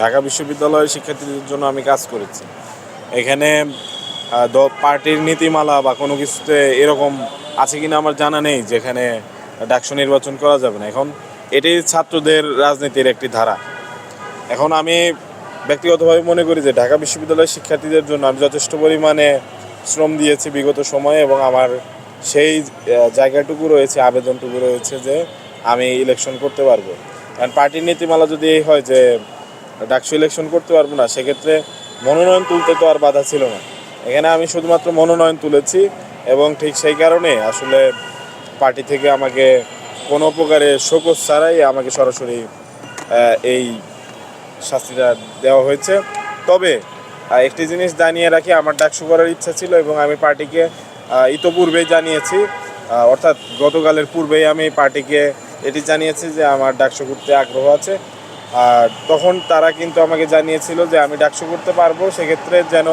ঢাকা বিশ্ববিদ্যালয়ের শিক্ষার্থীদের জন্য আমি কাজ করেছি। এখানে পার্টির নীতিমালা বা কোনো কিছুতে এরকম আছে কিনা আমার জানা নেই যেখানে ডাকসু নির্বাচন করা যাবে না। এখন এটি ছাত্রদের রাজনীতির একটি ধারা। এখন আমি ব্যক্তিগতভাবে মনে করি যে ঢাকা বিশ্ববিদ্যালয়ের শিক্ষার্থীদের জন্য আমি যথেষ্ট পরিমাণে শ্রম দিয়েছি বিগত সময়ে, এবং আমার সেই জায়গাটুকু রয়েছে, আবেদনটুকু রয়েছে যে আমি ইলেকশন করতে পারবো। কারণ পার্টির নীতিমালা যদি এই হয় যে ডাকসু ইলেকশন করতে পারবো না, সেক্ষেত্রে মনোনয়ন তুলতে তো আর বাধা ছিল না। এখানে আমি শুধুমাত্র মনোনয়ন তুলেছি, এবং ঠিক সেই কারণে আসলে পার্টি থেকে আমাকে কোনো প্রকারের শোকজ ছাড়াই আমাকে সরাসরি এই শাস্তিটা দেওয়া হয়েছে। তবে একটি জিনিস জানিয়ে রাখি, আমার ডাকসু করার ইচ্ছা ছিল এবং আমি পার্টিকে ইতোপূর্বেই জানিয়েছি, অর্থাৎ গতকালের পূর্বেই আমি পার্টিকে এটি জানিয়েছি যে আমার ডাকসু করতে আগ্রহ আছে। আর তখন তারা কিন্তু আমাকে জানিয়েছিল যে আমি ডাকসু করতে পারবো, সেক্ষেত্রে যেন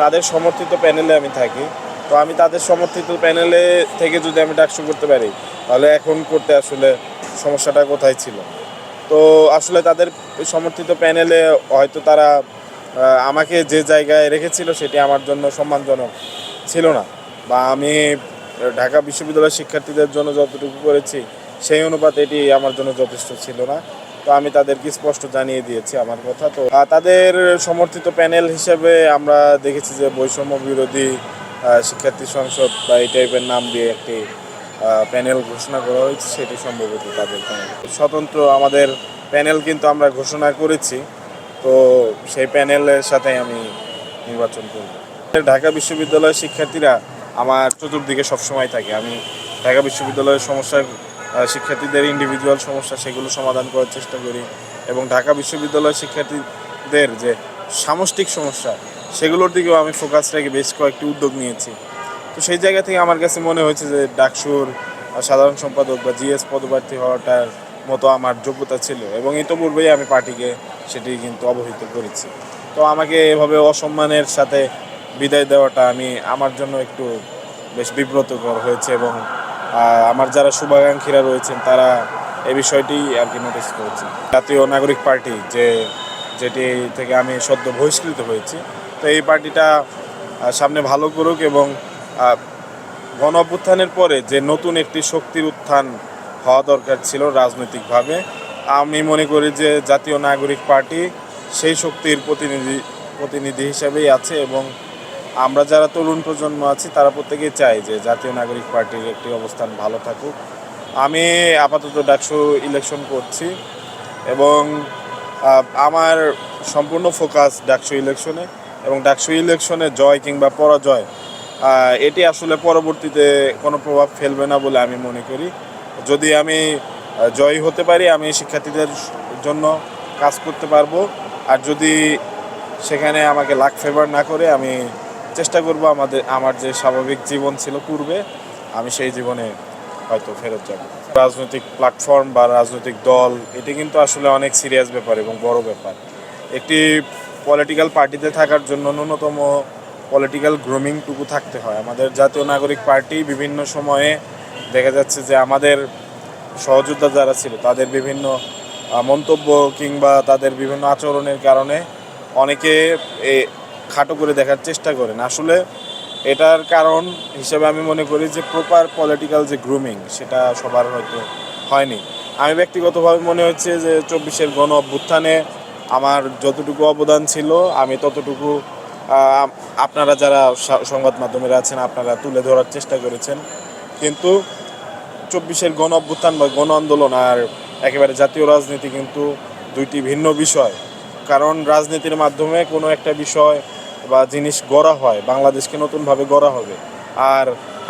তাদের সমর্থিত প্যানেলে আমি থাকি। তো আমি তাদের সমর্থিত প্যানেলে থেকে যদি আমি ডাকসু করতে পারি, তাহলে এখন করতে আসলে সমস্যাটা কোথায় ছিল। তো আসলে তাদের সমর্থিত প্যানেলে হয়তো তারা আমাকে যে জায়গায় রেখেছিল সেটি আমার জন্য সম্মানজনক ছিল না, বা আমি ঢাকা বিশ্ববিদ্যালয়ের শিক্ষার্থীদের জন্য যতটুকু করেছি সেই অনুপাতে এটি আমার জন্য যথেষ্ট ছিল না। তো আমি তাদেরকে স্পষ্ট জানিয়ে দিয়েছি আমার কথা। তো তাদের সমর্থিত প্যানেল হিসেবে আমরা দেখেছি যে বৈষম্য বিরোধী শিক্ষার্থী সংসদ বা এই টাইপের নাম দিয়ে একটি প্যানেল ঘোষণা করা হয়েছে, সেটি সম্ভবত তাদের প্যানেল। স্বতন্ত্র আমাদের প্যানেল কিন্তু আমরা ঘোষণা করেছি, তো সেই প্যানেলের সাথে আমি নির্বাচন করব। ঢাকা বিশ্ববিদ্যালয়ের শিক্ষার্থীরা আমার চতুর্দিকে সবসময় থাকে। আমি ঢাকা বিশ্ববিদ্যালয়ের সমস্যা, শিক্ষার্থীদের ইন্ডিভিজুয়াল সমস্যা, সেগুলো সমাধান করার চেষ্টা করি, এবং ঢাকা বিশ্ববিদ্যালয়ের শিক্ষার্থীদের যে সামষ্টিক সমস্যা সেগুলোর দিকেও আমি ফোকাস রেখে বেশ কয়েকটি উদ্যোগ নিয়েছি। তো সেই জায়গা থেকে আমার কাছে মনে হয়েছে যে ডাকসুর সাধারণ সম্পাদক বা জিএস পদপ্রার্থী হওয়াটার মতো আমার যোগ্যতা ছিল, এবং ইতোপূর্বেই আমি পার্টিকে সেটি কিন্তু অবহিত করেছি। তো আমাকে এভাবে অসম্মানের সাথে বিদায় দেওয়াটা আমার জন্য একটু বেশ বিব্রতকর হয়েছে, এবং আমার যারা শুভাকাঙ্ক্ষীরা রয়েছেন তারা এই বিষয়টি আর কি নোটিস করেছেন। জাতীয় নাগরিক পার্টি যেটি থেকে আমি সদ্য বহিষ্কৃত হয়েছি, তো এই পার্টিটা সামনে ভালো করুক, এবং গণ অভ্যুত্থানের পরে যে নতুন একটি শক্তির উত্থান হওয়া দরকার ছিল রাজনৈতিকভাবে, আমি মনে করি যে জাতীয় নাগরিক পার্টি সেই শক্তির প্রতিনিধি হিসেবেই আছে, এবং আমরা যারা তরুণ প্রজন্ম আছি তারা প্রত্যেকেই চাই যে জাতীয় নাগরিক পার্টির একটি অবস্থান ভালো থাকুক। আমি আপাতত ডাকসু ইলেকশন করছি, এবং আমার সম্পূর্ণ ফোকাস ডাকসু ইলেকশনে, এবং ডাকসু ইলেকশনে জয় কিংবা পরাজয় এটি আসলে পরবর্তীতে কোনো প্রভাব ফেলবে না বলে আমি মনে করি। যদি আমি জয়ী হতে পারি, আমি শিক্ষার্থীদের জন্য কাজ করতে পারবো, আর যদি সেখানে আমাকে লাক ফেভার না করে, আমি চেষ্টা করব আমার যে স্বাভাবিক জীবন ছিল পূর্বে, আমি সেই জীবনে হয়তো ফেরত যাব। রাজনৈতিক প্ল্যাটফর্ম বা রাজনৈতিক দল এটি কিন্তু আসলে অনেক সিরিয়াস ব্যাপার এবং বড় ব্যাপার। একটি পলিটিক্যাল পার্টিতে থাকার জন্য ন্যূনতম পলিটিক্যাল গ্রুমিংটুকু থাকতে হয়। আমাদের জাতীয় নাগরিক পার্টি বিভিন্ন সময়ে দেখা যাচ্ছে যে আমাদের সহযোদ্ধা যারা ছিল তাদের বিভিন্ন মন্তব্য কিংবা তাদের বিভিন্ন আচরণের কারণে অনেকে খাটো করে দেখার চেষ্টা করেন। আসলে এটার কারণ হিসেবে আমি মনে করি যে প্রপার পলিটিক্যাল যে গ্রুমিং সেটা সবার হয়তো হয়নি। আমি ব্যক্তিগতভাবে মনে হচ্ছে যে 24-এর গণ অভ্যুত্থানে আমার যতটুকু অবদান ছিল আমি ততটুকু আপনারা যারা সংবাদ মাধ্যমের আছেন আপনারা তুলে ধরার চেষ্টা করেছেন, কিন্তু 24-এর গণ অভ্যুত্থান বা গণ আন্দোলন আর একেবারে জাতীয় রাজনীতি কিন্তু দুইটি ভিন্ন বিষয়। কারণ রাজনীতির মাধ্যমে কোনো একটা বিষয় বা জিনিস গড়া হয়, বাংলাদেশকে নতুনভাবে গড়া হবে। আর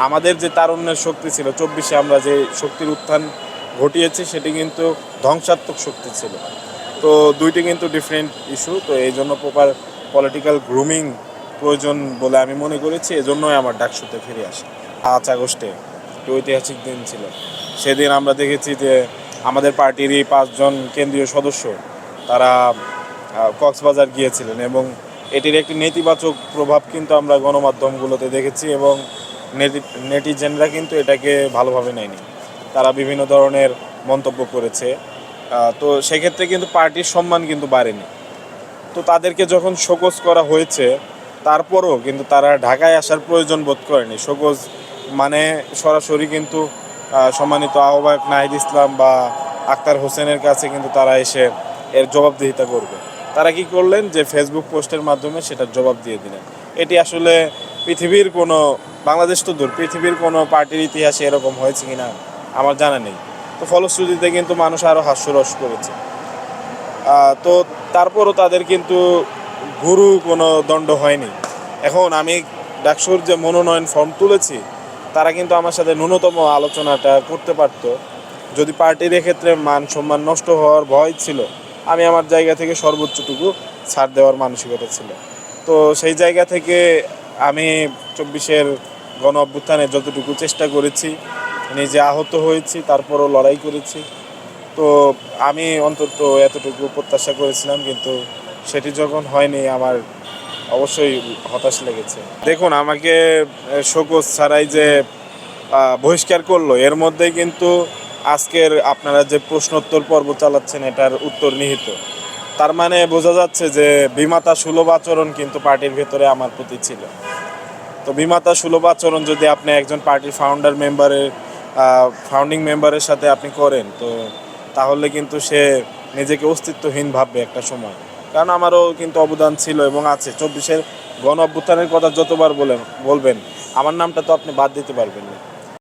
আমাদের যে তারুণ্যের শক্তি ছিল 24-এ আমরা যে শক্তির উত্থান ঘটিয়েছি সেটি কিন্তু ধ্বংসাত্মক শক্তি ছিল। তো দুইটি কিন্তু ডিফারেন্ট ইস্যু। তো এই জন্য প্রপার পলিটিক্যাল গ্রুমিং প্রয়োজন বলে আমি মনে করেছি, এজন্যই আমার ডাকসুতে ফিরে আসে। 5 আগস্টে একটি ঐতিহাসিক দিন ছিল। সেদিন আমরা দেখেছি যে আমাদের পার্টিরই 5 জন কেন্দ্রীয় সদস্য তারা কক্সবাজার গিয়েছিলেন, এবং এটির একটি নেতিবাচক প্রভাব কিন্তু আমরা গণমাধ্যমগুলোতে দেখেছি, এবং নেটিজেনরা কিন্তু এটাকে ভালোভাবে নেয়নি। তারা বিভিন্ন ধরনের মন্তব্য করেছে। তো সেক্ষেত্রে কিন্তু পার্টির সম্মান কিন্তু বাড়েনি। তো তাদেরকে যখন শোকজ করা হয়েছে তারপরও কিন্তু তারা ঢাকায় আসার প্রয়োজন বোধ করেনি। শোকজ মানে সরাসরি কিন্তু সম্মানিত আহ্বায়ক নাহিদ ইসলাম বা আক্তার হোসেনের কাছে কিন্তু তারা এসে এর জবাবদিহিতা করবে। তারা কি করলেন যে ফেসবুক পোস্টের মাধ্যমে সেটার জবাব দিয়ে দিলেন। এটি আসলে পৃথিবীর কোনো, বাংলাদেশ তো দূর, পৃথিবীর কোনো পার্টির ইতিহাসে এরকম হয়েছে কিনা আমার জানা নেই। তো ফলশ্রুতিতে কিন্তু মানুষ আরও হাস্যরস করেছে। তো তারপরও তাদের কিন্তু গুরু কোনো দণ্ড হয়নি। এখন আমি ডাকসুর যে মনোনয়ন ফর্ম তুলেছি, তারা কিন্তু আমার সাথে ন্যূনতম আলোচনাটা করতে পারতো। যদি পার্টির এক্ষেত্রে মান সম্মান নষ্ট হওয়ার ভয় ছিল, আমি আমার জায়গা থেকে সর্বোচ্চটুকু ছাড় দেওয়ার মানসিকতা ছিল। তো সেই জায়গা থেকে আমি 24-এর গণ অভ্যুত্থানে যতটুকু চেষ্টা করেছি, নিজে আহত হয়েছি, তারপরও লড়াই করেছি। তো আমি অন্তত এতটুকু প্রত্যাশা করেছিলাম, কিন্তু সেটি যখন হয়নি আমার অবশ্যই হতাশ লেগেছে। দেখুন, আমাকে শোকজ ছাড়াই যে বহিষ্কার করলো, এর মধ্যে কিন্তু আজকের আপনারা যে প্রশ্নোত্তর পর্ব চালাচ্ছেন এটার উত্তর নিহিত। তার মানে বোঝা যাচ্ছে যে বিমাতা সুলভ আচরণ কিন্তু পার্টির ভেতরে আমার প্রতি ছিল। তো বিমাতা সুলভ আচরণ যদি আপনি একজন পার্টির ফাউন্ডিং মেম্বারের সাথে আপনি করেন, তো তাহলে কিন্তু সে নিজেকে অস্তিত্বহীন ভাববে একটা সময়। কারণ আমারও কিন্তু অবদান ছিল এবং আছে। 24-এর গণ অভ্যুত্থানের কথা যতবার বলবেন, আমার নামটা তো আপনি বাদ দিতে পারবেন না।